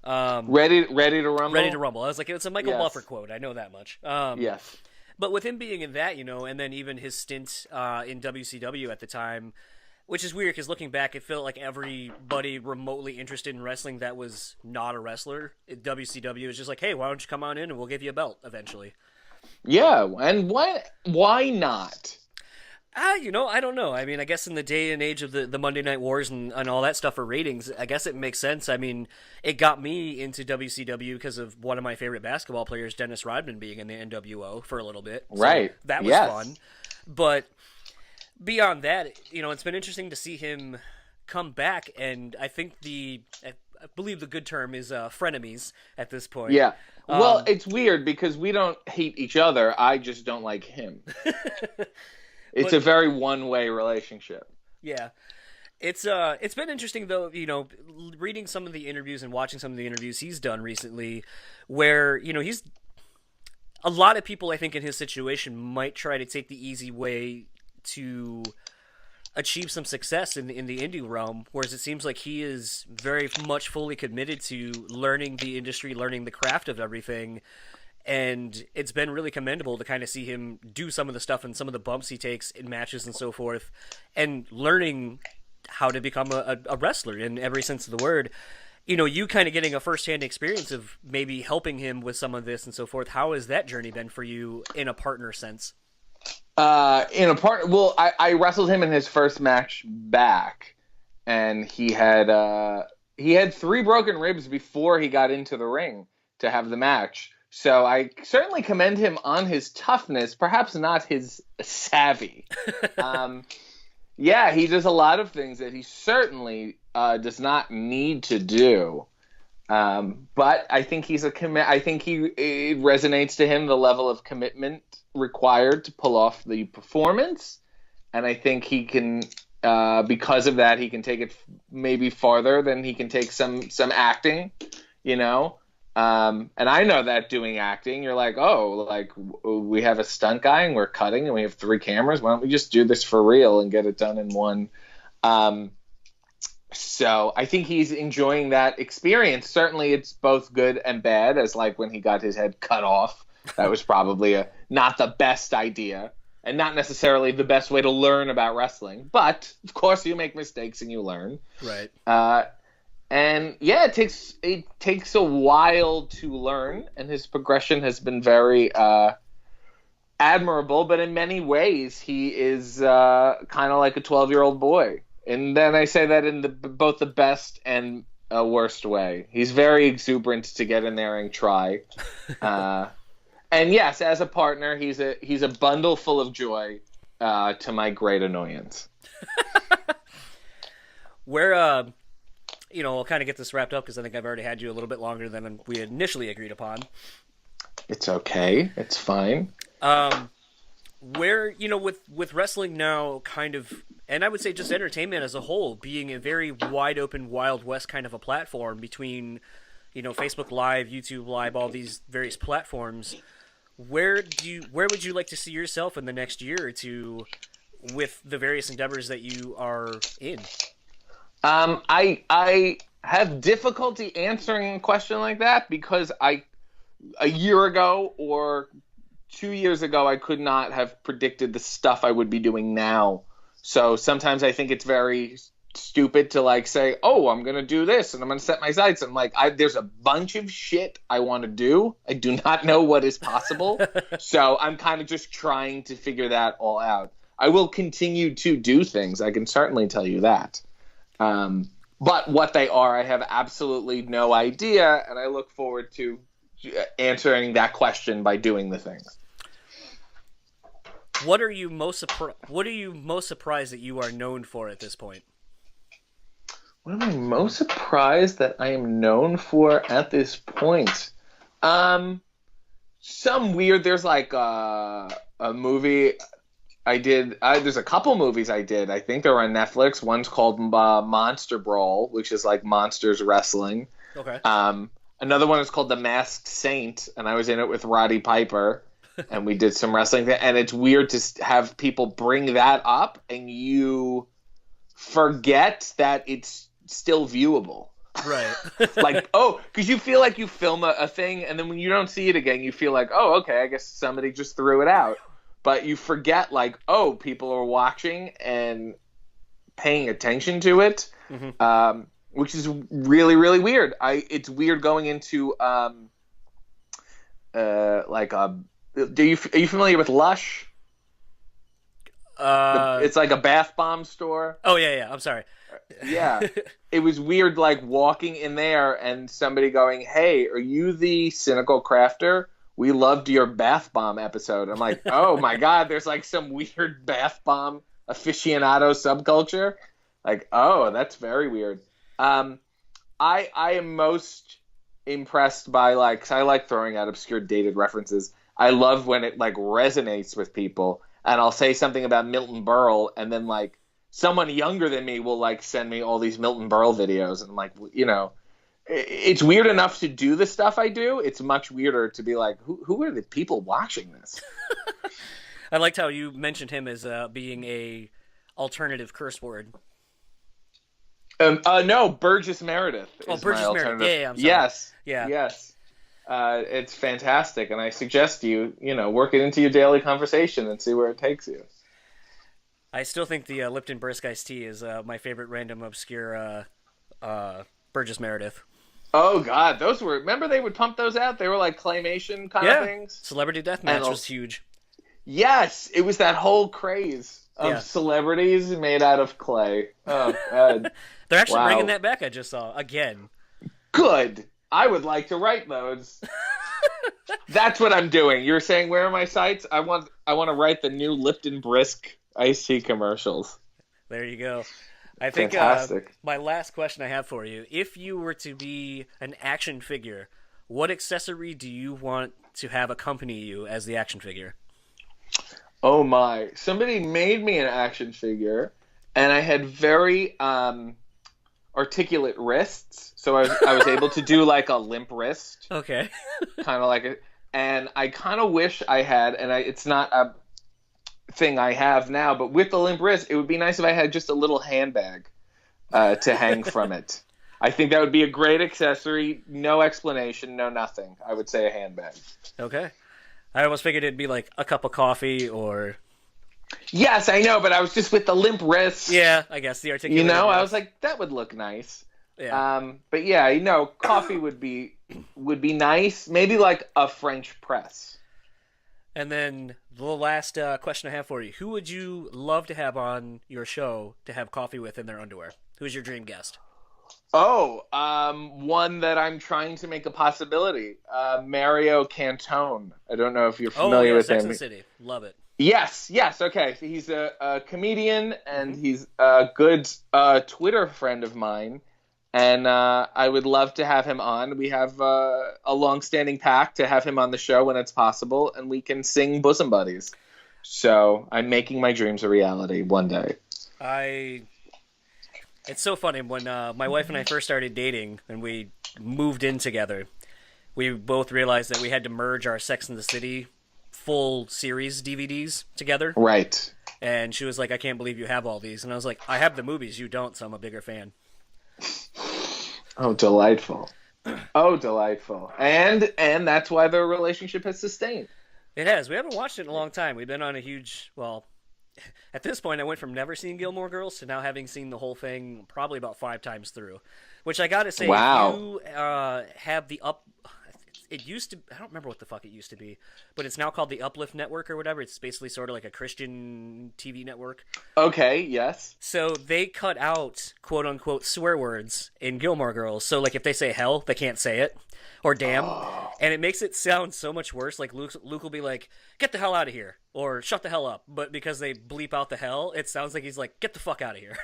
Ready to Rumble? Ready to Rumble. I was like, it's a Michael Yes. Buffer quote. I know that much. Yes. But with him being in that, and then even his stint in WCW at the time, which is weird because looking back, it felt like everybody remotely interested in wrestling that was not a wrestler at WCW was just like, hey, why don't you come on in and we'll give you a belt eventually. Yeah, and why not? I don't know. I mean, I guess in the day and age of the Monday Night Wars and all that stuff for ratings, I guess it makes sense. I mean, it got me into WCW because of one of my favorite basketball players, Dennis Rodman, being in the NWO for a little bit. So Right. that was Yes. fun. But beyond that, it's been interesting to see him come back, and I think I believe the good term is frenemies at this point. Yeah. Well, it's weird because we don't hate each other. I just don't like him. It's a very one-way relationship. Yeah. It's been interesting though, reading some of the interviews and watching some of the interviews he's done recently where, he's a lot of people I think in his situation might try to take the easy way to achieve some success in the indie realm, whereas it seems like he is very much fully committed to learning the industry, learning the craft of everything. And it's been really commendable to kind of see him do some of the stuff and some of the bumps he takes in matches and so forth, and learning how to become a wrestler in every sense of the word. You kind of getting a firsthand experience of maybe helping him with some of this and so forth. How has that journey been for you in a partner sense? Well, I wrestled him in his first match back, and he had 3 broken ribs before he got into the ring to have the match. So I certainly commend him on his toughness, perhaps not his savvy. Yeah, he does a lot of things that he certainly does not need to do. But I think it resonates to him the level of commitment required to pull off the performance, and I think he can, because of that, he can take it maybe farther than he can take some acting, And I know that doing acting, you're like, oh, like we have a stunt guy and we're cutting and we have 3 cameras. Why don't we just do this for real and get it done in one? So I think he's enjoying that experience. Certainly it's both good and bad, as like when he got his head cut off. That was probably not the best idea and not necessarily the best way to learn about wrestling. But, of course, you make mistakes and you learn. Right. And yeah, it takes a while to learn, and his progression has been very admirable. But in many ways, he is kind of like a 12-year-old boy. And then I say that in both the best and worst way. He's very exuberant to get in there and try. And yes, as a partner, he's a bundle full of joy, to my great annoyance. Where we'll kind of get this wrapped up because I think I've already had you a little bit longer than we initially agreed upon. It's okay. It's fine. Where, with wrestling now kind of, and I would say just entertainment as a whole, being a very wide open, Wild West kind of a platform between, Facebook Live, YouTube Live, all these various platforms, where would you like to see yourself in the next year or two with the various endeavors that you are in? I have difficulty answering a question like that because a year ago or 2 years ago, I could not have predicted the stuff I would be doing now. So sometimes I think it's very stupid to like say, oh, I'm going to do this and I'm going to set my sights. And like, there's a bunch of shit I want to do. I do not know what is possible. So I'm kind of just trying to figure that all out. I will continue to do things. I can certainly tell you that. But what they are, I have absolutely no idea. And I look forward to answering that question by doing the things. What are you most surprised that you are known for at this point? What am I most surprised that I am known for at this point? Some weird. There's like a movie I did. There's a couple movies I did. I think they're on Netflix. One's called Monster Brawl, which is like monsters wrestling. Okay. Another one is called The Masked Saint, and I was in it with Roddy Piper, and we did some wrestling. And it's weird to have people bring that up, and you forget that it's still viewable. Right. Like, oh, because you feel like you film a thing, and then when you don't see it again, you feel like, oh, okay, I guess somebody just threw it out. But you forget, like, oh, people are watching and paying attention to it. Mm-hmm. Which is really, really weird. It's weird going into are you familiar with Lush? It's like a bath bomb store. Oh yeah. I'm sorry. Yeah, it was weird, like walking in there and somebody going, "Hey, are you the cynical crafter? We loved your bath bomb episode." I'm like, "Oh my god!" There's like some weird bath bomb aficionado subculture. Like, oh, that's very weird. I am most impressed by, like, 'cause I like throwing out obscure dated references. I love when it like resonates with people, and I'll say something about Milton Berle, and then like someone younger than me will like send me all these Milton Berle videos, and I'm like, it's weird enough to do the stuff I do. It's much weirder to be like, who are the people watching this? I liked how you mentioned him as being a alternative curse word. No, Burgess Meredith. Burgess Meredith. Yeah, I'm sorry. Yes. Yeah. Yes. It's fantastic, and I suggest you work it into your daily conversation and see where it takes you. I still think the Lipton Brisk Iced Tea is my favorite random obscure Burgess Meredith. Oh God, those were. Remember they would pump those out? They were like claymation kind of things. Celebrity Deathmatch was huge. Yes, it was that whole craze of celebrities made out of clay. Oh God. They're actually bringing that back, I just saw, again. Good. I would like to write those. That's what I'm doing. You're saying, where are my sites? I want to write the new Lipton Brisk iced tea commercials. There you go. I think my last question I have for you, if you were to be an action figure, what accessory do you want to have accompany you as the action figure? Oh my. Somebody made me an action figure, and I had very articulate wrists, so I was able to do like a limp wrist. Okay. Kind of like it. And I kind of wish I had, and it's not a thing I have now, but with the limp wrist, it would be nice if I had just a little handbag to hang from it. I think that would be a great accessory. No explanation, no nothing. I would say a handbag. Okay. I almost figured it'd be like a cup of coffee or... Yes, I know, but I was just with the limp wrist. Yeah, I guess the articulated wrist. I was like, that would look nice. Yeah. But yeah, coffee would be nice. Maybe like a French press. And then the last question I have for you: who would you love to have on your show to have coffee with in their underwear? Who's your dream guest? Oh, one that I'm trying to make a possibility. Mario Cantone. I don't know if you're familiar with Sex him. and the City. Love it. Yes. Okay. He's a comedian, and he's a good Twitter friend of mine. And I would love to have him on. We have a long-standing pact to have him on the show when it's possible, and we can sing Bosom Buddies. So I'm making my dreams a reality one day. It's so funny. When my wife and I first started dating and we moved in together, we both realized that we had to merge our Sex and the City full series DVDs together. Right. And she was like, I can't believe you have all these. And I was like, I have the movies, you don't, so I'm a bigger fan. Oh, delightful. Oh, delightful. And that's why their relationship has sustained. It has. We haven't watched it in a long time. We've been on a huge, well, at this point, I went from never seeing Gilmore Girls to now having seen the whole thing probably about 5 times through. Which I gotta say, Wow. if you have the up, it used to, I don't remember what the fuck it used to be, but it's now called the Uplift Network or whatever. It's basically sort of like a Christian TV network. Okay, yes. So they cut out quote unquote swear words in Gilmore Girls. So like if they say hell, they can't say it, or damn, and it makes it sound so much worse. Like Luke will be like, "Get the hell out of here," or "Shut the hell up," but because they bleep out the hell, it sounds like he's like, "Get the fuck out of here."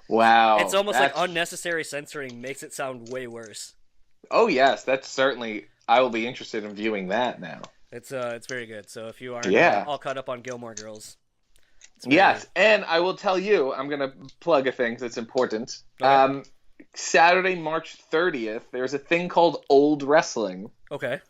Wow. It's almost like unnecessary censoring makes it sound way worse. Oh, yes, that's certainly... I will be interested in viewing that now. It's very good. So if you aren't all caught up on Gilmore Girls, yes, and I will tell you, I'm going to plug a thing that's important. Okay. Saturday, March 30th, there's a thing called Old Wrestling. Okay.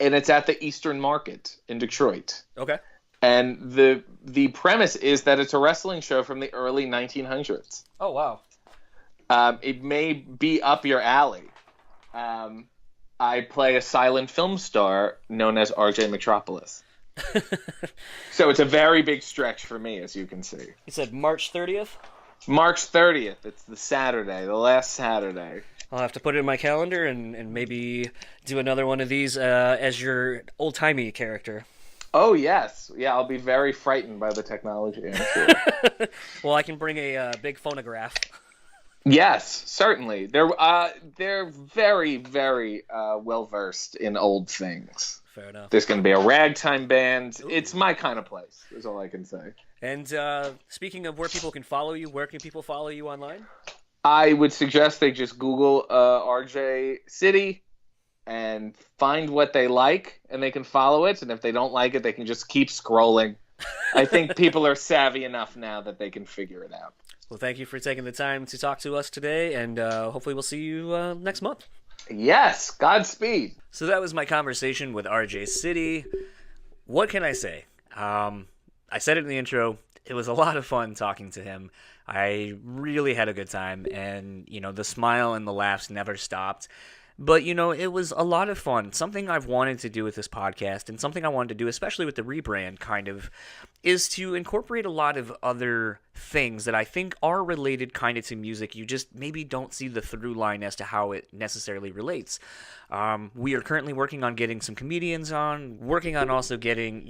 And it's at the Eastern Market in Detroit. Okay. And the premise is that it's a wrestling show from the early 1900s. Oh, wow. It may be up your alley. I play a silent film star known as RJ Metropolis. So it's a very big stretch for me, as you can see. You said March 30th? March 30th. It's the Saturday, the last Saturday. I'll have to put it in my calendar and maybe do another one of these as your old-timey character. Oh, yes. Yeah, I'll be very frightened by the technology, I'm sure. Well, I can bring a big phonograph. Yes, certainly. They're very, very well-versed in old things. Fair enough. There's going to be a ragtime band. Ooh. It's my kind of place, is all I can say. And speaking of where people can follow you, where can people follow you online? I would suggest they just Google RJ City and find what they like, and they can follow it. And if they don't like it, they can just keep scrolling. I think people are savvy enough now that they can figure it out. Well, thank you for taking the time to talk to us today, and hopefully we'll see you next month. Yes, Godspeed. So that was my conversation with RJ City. What can I say? I said it in the intro. It was a lot of fun talking to him. I really had a good time, and, the smile and the laughs never stopped. But, it was a lot of fun. Something I've wanted to do with this podcast, and something I wanted to do, especially with the rebrand, kind of, is to incorporate a lot of other things that I think are related kind of to music. You just maybe don't see the through line as to how it necessarily relates. We are currently working on getting some comedians on, working on also getting,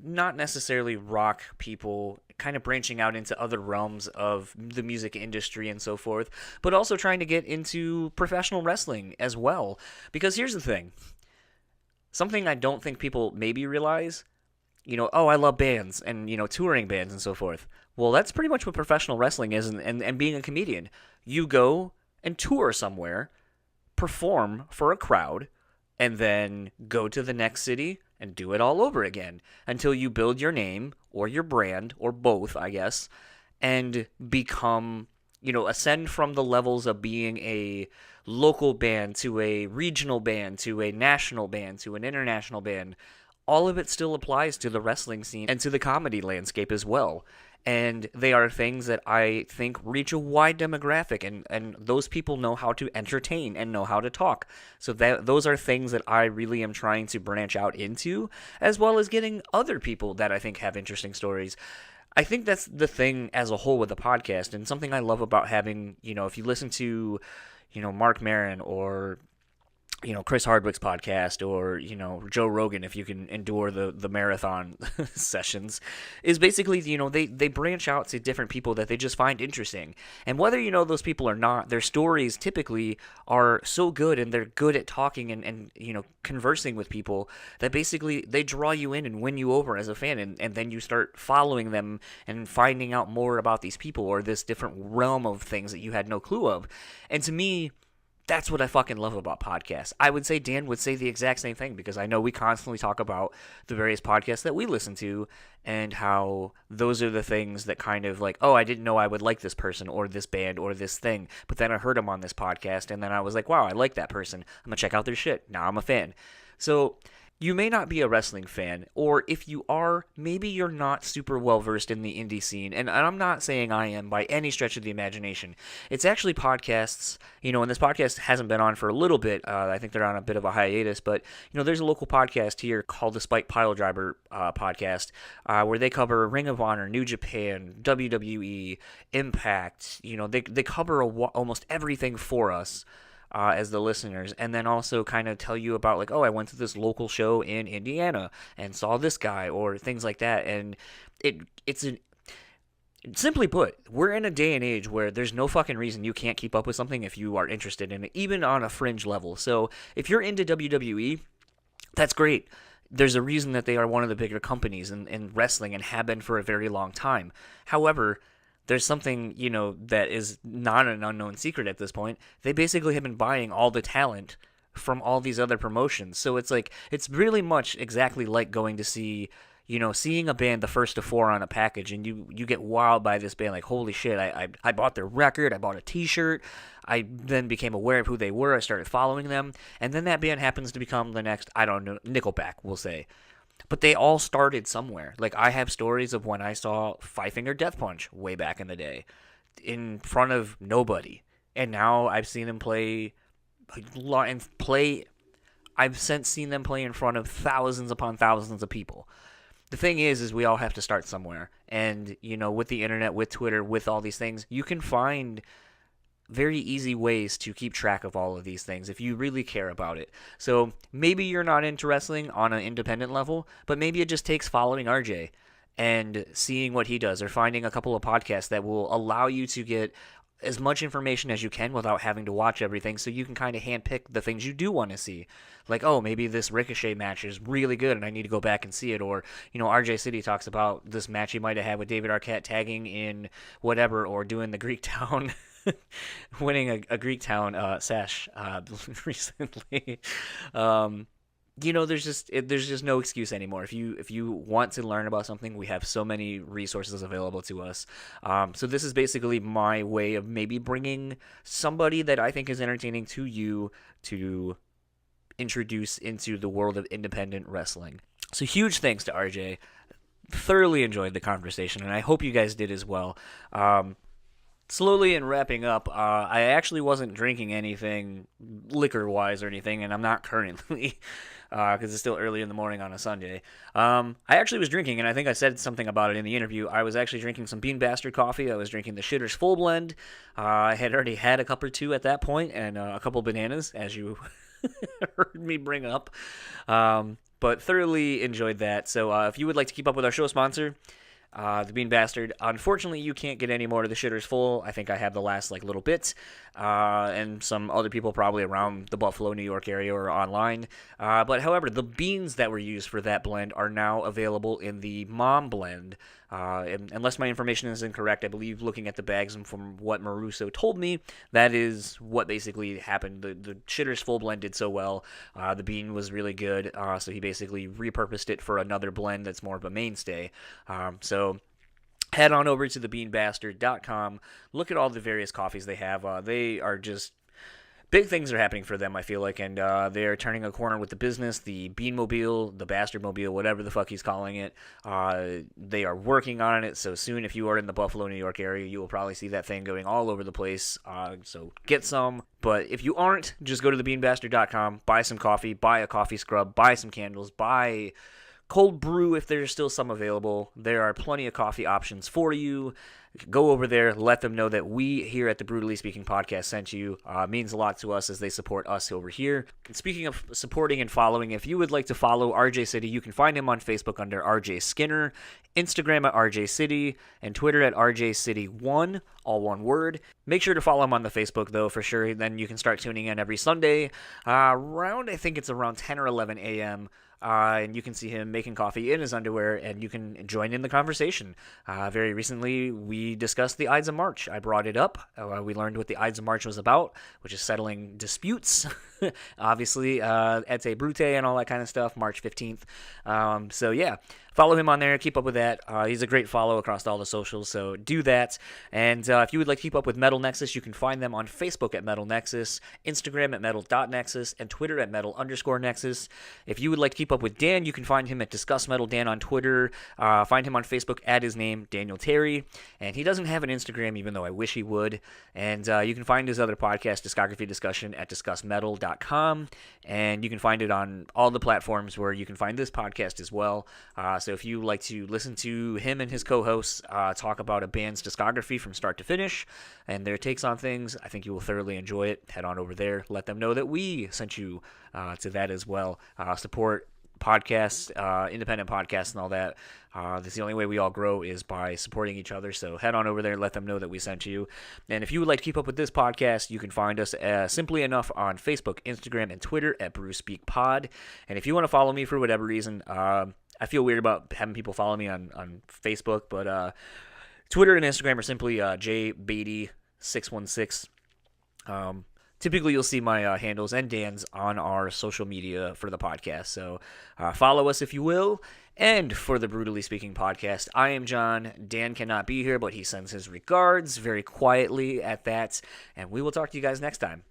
not necessarily rock people, kind of branching out into other realms of the music industry and so forth, but also trying to get into professional wrestling as well. Because here's the thing. Something I don't think people maybe realize, I love bands and, touring bands and so forth. Well, that's pretty much what professional wrestling is and being a comedian. You go and tour somewhere, perform for a crowd, and then go to the next city and do it all over again until you build your name or your brand, or both, I guess, and become, ascend from the levels of being a local band to a regional band to a national band to an international band. All of it still applies to the wrestling scene and to the comedy landscape as well. And they are things that I think reach a wide demographic, and those people know how to entertain and know how to talk. So those are things that I really am trying to branch out into, as well as getting other people that I think have interesting stories. I think that's the thing as a whole with the podcast, and something I love about having, if you listen to, Mark Maron or Chris Hardwick's podcast, or, Joe Rogan, if you can endure the marathon sessions, is basically, they branch out to different people that they just find interesting. And whether you know those people or not, their stories typically are so good, and they're good at talking and conversing with people, that basically they draw you in and win you over as a fan. And then you start following them and finding out more about these people or this different realm of things that you had no clue of. And to me, that's what I fucking love about podcasts. I would say Dan would say the exact same thing, because I know we constantly talk about the various podcasts that we listen to and how those are the things that kind of like, oh, I didn't know I would like this person or this band or this thing, but then I heard them on this podcast, and then I was like, wow, I like that person. I'm going to check out their shit. Now I'm a fan. So, you may not be a wrestling fan, or if you are, maybe you're not super well versed in the indie scene. And I'm not saying I am by any stretch of the imagination. It's actually podcasts, and this podcast hasn't been on for a little bit. I think they're on a bit of a hiatus, but there's a local podcast here called the Spike Piledriver podcast, where they cover Ring of Honor, New Japan, WWE, Impact. They cover almost everything for us. As the listeners, and then also kind of tell you about, like, oh, I went to this local show in Indiana and saw this guy, or things like that. And simply put, we're in a day and age where there's no fucking reason you can't keep up with something if you are interested in it, even on a fringe level. So if you're into WWE, that's great. There's a reason that they are one of the bigger companies in wrestling and have been for a very long time. However, there's something, that is not an unknown secret at this point. They basically have been buying all the talent from all these other promotions. So it's like, it's really much exactly like going to see, seeing a band the first of four on a package, and you get wowed by this band, like, holy shit, I bought their record, I bought a t-shirt, I then became aware of who they were, I started following them, and then that band happens to become the next, I don't know, Nickelback, we'll say. But they all started somewhere. Like, I have stories of when I saw Five Finger Death Punch way back in the day in front of nobody. And now I've seen them play. I've since seen them play in front of thousands upon thousands of people. The thing is we all have to start somewhere. And, with the internet, with Twitter, with all these things, you can find very easy ways to keep track of all of these things if you really care about it. So maybe you're not into wrestling on an independent level, but maybe it just takes following RJ and seeing what he does, or finding a couple of podcasts that will allow you to get as much information as you can without having to watch everything, so you can kind of handpick the things you do want to see. Like, oh, maybe this Ricochet match is really good and I need to go back and see it. Or, RJ City talks about this match he might have had with David Arquette tagging in whatever, or doing the Greek Town winning a Greek Town sash recently. There's just no excuse anymore. If you want to learn about something, we have so many resources available to us. So this is basically my way of maybe bringing somebody that I think is entertaining to you to introduce into the world of independent wrestling. So huge thanks to RJ. Thoroughly enjoyed the conversation, and I hope you guys did as well. Slowly in wrapping up, I actually wasn't drinking anything liquor-wise or anything, and I'm not currently, because it's still early in the morning on a Sunday. I actually was drinking, and I think I said something about it in the interview. I was actually drinking some Bean Bastard coffee. I was drinking the Shitter's Full Blend. I had already had a cup or two at that point, and a couple bananas, as you heard me bring up. But thoroughly enjoyed that. So if you would like to keep up with our show sponsor, the Bean Bastard. Unfortunately, you can't get any more of the Shitters Full. I think I have the last little bit, and some other people probably around the Buffalo, New York area or online. But however, the beans that were used for that blend are now available in the Mom blend. Unless my information is incorrect, I believe looking at the bags and from what Maruso told me, that is what basically happened. The Shitters Full blend did so well. The bean was really good, so he basically repurposed it for another blend that's more of a mainstay. So head on over to thebeanbastard.com. Look at all the various coffees they have. They are just big things are happening for them, I feel like, and they're turning a corner with the business, the Beanmobile, the Bastardmobile, whatever the fuck he's calling it. They are working on it, so soon, if you are in the Buffalo, New York area, you will probably see that thing going all over the place, so get some. But if you aren't, just go to thebeanbastard.com, buy some coffee, buy a coffee scrub, buy some candles, buy cold brew if there's still some available. There are plenty of coffee options for you. Go over there, let them know that we here at the Brewtally Speaking podcast sent you. It means a lot to us as they support us over here. And speaking of supporting and following, if you would like to follow RJ City, you can find him on Facebook under RJ Skinner, Instagram at RJ City, and Twitter at RJ City1, all one word. Make sure to follow him on the Facebook, though, for sure. Then you can start tuning in every Sunday I think it's around 10 or 11 a.m., and you can see him making coffee in his underwear, and you can join in the conversation. Very recently, we discussed the Ides of March. I brought it up. We learned what the Ides of March was about, which is settling disputes obviously, at Brute and all that kind of stuff, March 15th. So yeah, follow him on there. Keep up with that. He's a great follow across all the socials, so do that. And if you would like to keep up with Metal Nexus, you can find them on Facebook at Metal Nexus, Instagram at metal.nexus, and Twitter at metal_nexus. If you would like to keep up with Dan, you can find him at Discuss Metal Dan on Twitter. Find him on Facebook at his name, Daniel Terry. And he doesn't have an Instagram, even though I wish he would. And you can find his other podcast, Discography Discussion, at discussmetal.com. And you can find it on all the platforms where you can find this podcast as well. So if you like to listen to him and his co-hosts talk about a band's discography from start to finish and their takes on things, I think you will thoroughly enjoy it. Head on over there. Let them know that we sent you to that as well. Support podcasts, independent podcasts and all that. That's the only way we all grow is by supporting each other. So head on over there, let them know that we sent you. And if you would like to keep up with this podcast, you can find us simply enough on Facebook, Instagram, and Twitter at BrewSpeakPod. And if you want to follow me for whatever reason, I feel weird about having people follow me on Facebook, but Twitter and Instagram are simply jbeatty616. Typically, you'll see my handles and Dan's on our social media for the podcast. So follow us if you will. And for the Brewtally Speaking podcast, I am John. Dan cannot be here, but he sends his regards very quietly at that. And we will talk to you guys next time.